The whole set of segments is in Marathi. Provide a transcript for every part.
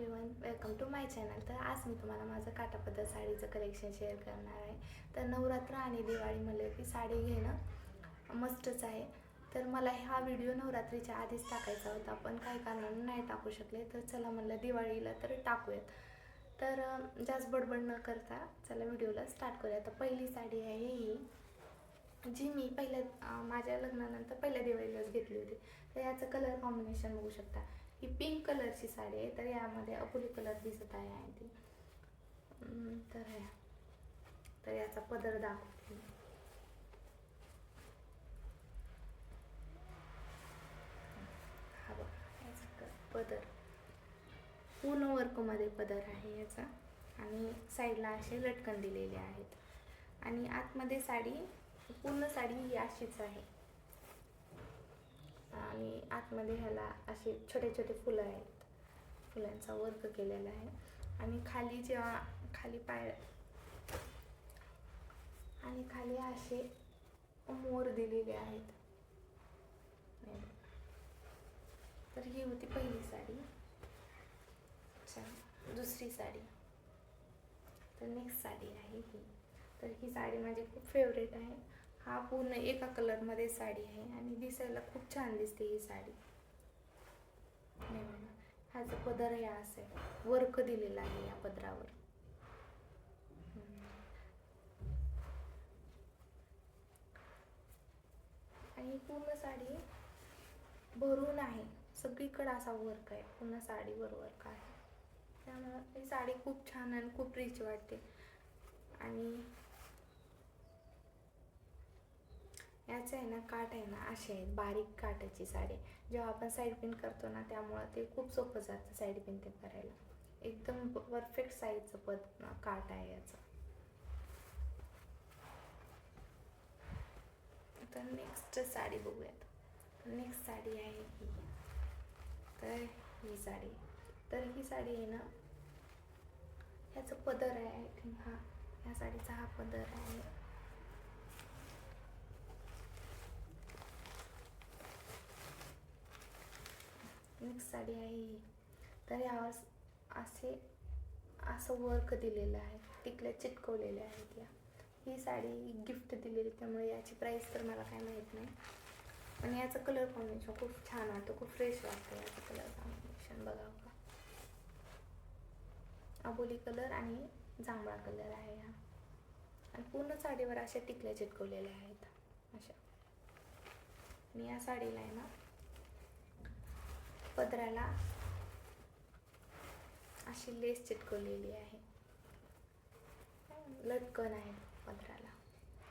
Everyone, welcome to my channel. तर आज मी तुम्हाला माझं काठापदर साडीचं कलेक्शन शेअर करणार आहे. तर नवरात्र आणि दिवाळी म्हणलं की साडी घेणं मस्तच आहे. तर मला हा व्हिडिओ नवरात्रीच्या आधीच टाकायचा होता, पण काही कारणाने नाही टाकू शकले. तर चला म्हणलं दिवाळीला तर टाकूयात. तर जास्त बडबड न करता चला व्हिडिओला स्टार्ट करूया. तर पहिली साडी आहे ही, जी मी माझ्या लग्नानंतर पहिल्या दिवाळीलाच घेतली होती. तर याचं कलर कॉम्बिनेशन बघू शकता. ही पिंक कलरची साडी आहे. तर यामध्ये अपुली कलर दिसत आहे ती. तर याचा पदर दाखवते. हा बघा याचा पदर पूर्ण वर्कमध्ये पदर आहे याचा, आणि साईडला असे लटकन दिलेले आहेत. आणि आतमध्ये पूर्ण साडी ही अशीच आहे. आणि आतमध्ये ह्याला असे छोटे छोटे फुलं आहेत, फुलांचा वर्क केलेला आहे. आणि खाली जेव्हा खाली असे मोर दिलेले आहेत. तर ही होती पहिली साडी. दुसरी साडी, तर नेक्स्ट साडी आहे ही. तर ही साडी माझी खूप फेवरेट आहे. हा पूर्ण एका कलरमध्ये साडी आहे आणि दिसायला खूप छान दिसते ही साडी. ह्याचा पदर हे असे वर्क दिलेला आहे या पदरावर. आणि पूर्ण साडी भरून आहे, सगळीकडे असा वर्क आहे, पूर्ण साडीवर वर्क आहे. त्यामुळे ही साडी खूप छान आणि खूप रिच वाटते. आणि याचं आहे ना काठ आहे ना असे आहेत, बारीक काठाची साडी. जेव्हा आपण साईड पिन करतो ना, त्यामुळं ते खूप सोपं जातं साईड पिन ते करायला. एकदम परफेक्ट साईजचं काठ आहे याचं. तर नेक्स्ट साडी बघूयात. नेक्स्ट साडी आहे ही. तर ही साडी आहे ना, ह्याचं पदर आहे आय थिंक. ह्या साडीचा हा पदर आहे. नेक्स्ट साडी आहे ही. तर यावर असं वर्क दिलेलं आहे, टिकल्या चिटकवलेल्या आहेत या. ही साडी गिफ्ट दिलेली, त्यामुळे याची प्राईस तर मला काय माहीत नाही. पण याचं कलर कॉम्बिनेशन खूप छान वाटतं, खूप फ्रेश वाटतं याचं कलर कॉम्बिनेशन. बघा का, अबोली कलर आणि जांभळा कलर आहे हा. आणि पूर्ण साडीवर अशा टिकल्या चिटकवलेल्या आहेत अशा. आणि या साडीला आहे ना पदराला अशी लेस चिटकवलेली आहे, लटकन आहे पदराला.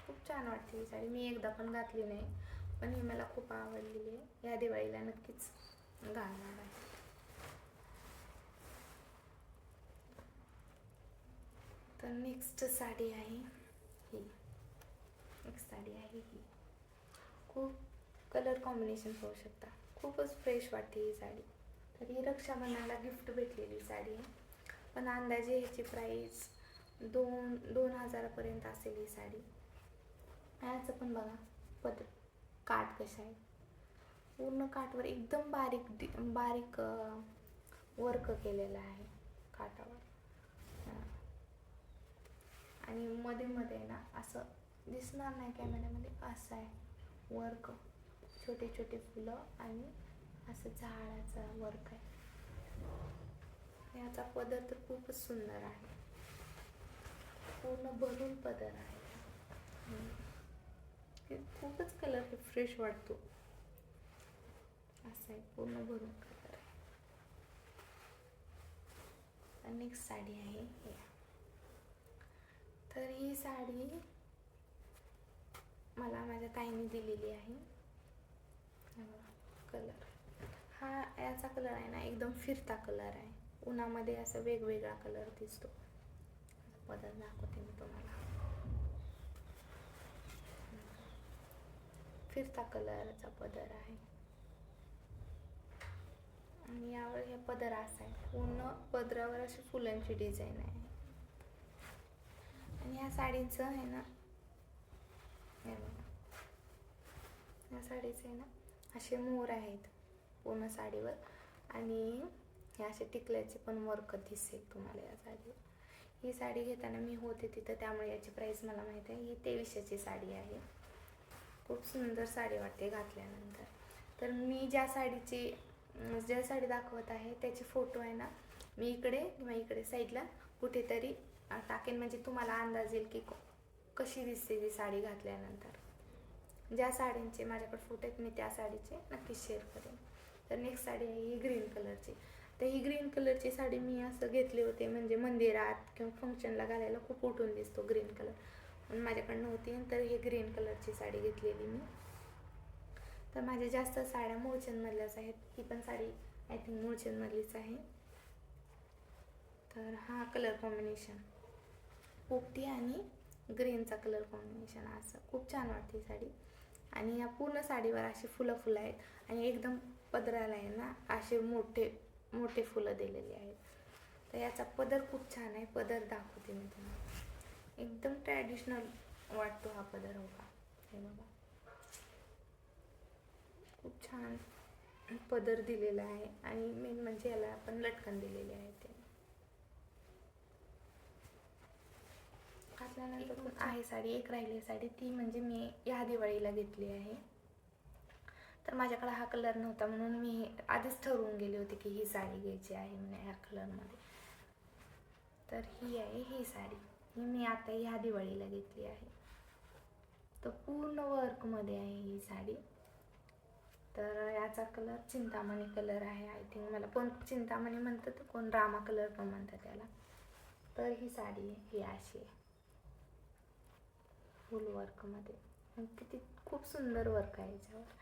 खूप छान वाटते ही साडी. मी एकदा पण घातली नाही, पण ही मला खूप आवडलेली आहे. या दिवाळीला नक्कीच घालणार आहे. तर नेक्स्ट साडी आहे ही. खूप कलर कॉम्बिनेशन पाहू शकता, खूपच फ्रेश वाटते ही साडी. तर ही रक्षाबंधनाला गिफ्ट भेटलेली साडी आहे. पण अंदाजे ह्याची प्राईस 2,000 असेल ही साडी. ह्याचं पण बघा काठ कशा आहे, पूर्ण काठवर एकदम बारीक वर्क केलेलं आहे काठावर. आणि मध्ये ना असं दिसणार नाही कॅमेऱ्यामध्ये, असं आहे वर्क, छोटे छोटे फुलं आणि असं झाडाचं वर्क आहे. याचा पदर तर खूपच सुंदर आहे, पूर्ण भरून पदर आहे. खूपच कलर फ्रेश वाटतो, असं आहे पूर्ण भरून कलर आहे. नेक्स्ट साडी आहे हे. तर ही साडी मला माझ्या ताईने दिलेली आहे. कलर याचा कलर आहे ना एकदम फिरता कलर आहे, उन्हामध्ये असं वेगवेगळा कलर दिसतो. पदर दाखवते मी तुम्हाला. फिरता कलरचा पदर आहे. आणि यावर हे पदर असा आहे, पूर्ण पदरावर अशी फुलांची डिझाईन आहे. आणि ह्या साडीचं आहे ना, हे बघा, या साडीचे आहे ना असे मोर आहेत पूर्ण साडीवर. आणि हे असे टिकल्याचे पण वर्क दिसेल तुम्हाला या साडीवर. ही साडी घेताना मी होते तिथं, त्यामुळे याची प्राईस मला माहीत आहे. ही 2300ची साडी आहे. खूप सुंदर साडी वाटते घातल्यानंतर. तर मी ज्या साडी दाखवत आहे त्याचे फोटो आहे ना, मी इकडे किंवा इकडे साईडला कुठेतरी टाकेन, म्हणजे तुम्हाला अंदाज येईल की कशी दिसते ती साडी घातल्यानंतर. ज्या साडींचे माझ्याकडे फोटो आहेत मी त्या साडीचे नक्कीच शेअर करेन. तर नेक्स्ट साडी आहे ही ग्रीन कलरची. तर ही ग्रीन कलरची साडी मी असं घेतली होती, म्हणजे मंदिरात किंवा फंक्शनला घालायला खूप उठून दिसतो ग्रीन कलर, पण माझ्याकडे नव्हती. तर ही ग्रीन कलरची साडी घेतलेली मी. तर माझ्या जास्त साड्या मूळचंदमधल्याच आहेत. ही पण साडी आय थिंक मूळचंदमधलीच आहे. तर हा कलर कॉम्बिनेशन पोपटी आणि ग्रीनचा कलर कॉम्बिनेशन असं खूप छान वाटते साडी. आणि या पूर्ण साडीवर अशी फुलं आहेत आणि एकदम पदराला आहे ना असे मोठे मोठे फुलं दिलेली आहेत. तर याचा पदर खूप छान आहे. पदर दाखवते मी तुम्हाला. एकदम ट्रॅडिशनल वाटतो हा पदर. हो का, हे बघा खूप छान पदर दिलेला आहे. आणि मेन म्हणजे याला आपण लटकन दिलेले आहे. ते घातल्यानंतर आहे साडी. एक राहिली साडी, ती म्हणजे मी या दिवाळीला घेतली आहे. तर माझ्याकडे हा कलर नव्हता म्हणून मी आधीच ठरवून गेले होते की ही साडी घ्यायची आहे म्हणजे ह्या कलरमध्ये. तर ही आहे ही साडी. ही मी आता ह्या दिवाळीला घेतली आहे. तर पूर्ण वर्कमध्ये आहे ही साडी. तर याचा कलर चिंतामणी कलर आहे. आय थिंक मला कोण चिंतामणी म्हणतात, कोण रामा कलर पण म्हणतात त्याला. तर ही साडी ही अशी आहे फुल वर्कमध्ये. किती खूप सुंदर वर्क आहे याच्यावर.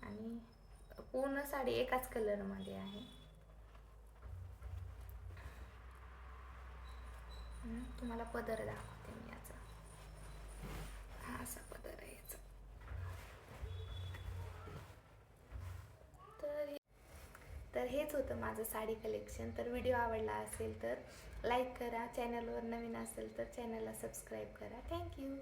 आणि पूर्ण साडी एकाच कलरमध्ये आहे. तुम्हाला पदर दाखवते मी याचा. हा असा पदर आहे याचा. तर हेच होतं माझं साडी कलेक्शन. तर व्हिडिओ आवडला असेल तर लाईक करा. चॅनलवर नवीन असेल तर चॅनलला सबस्क्राईब करा. थँक्यू.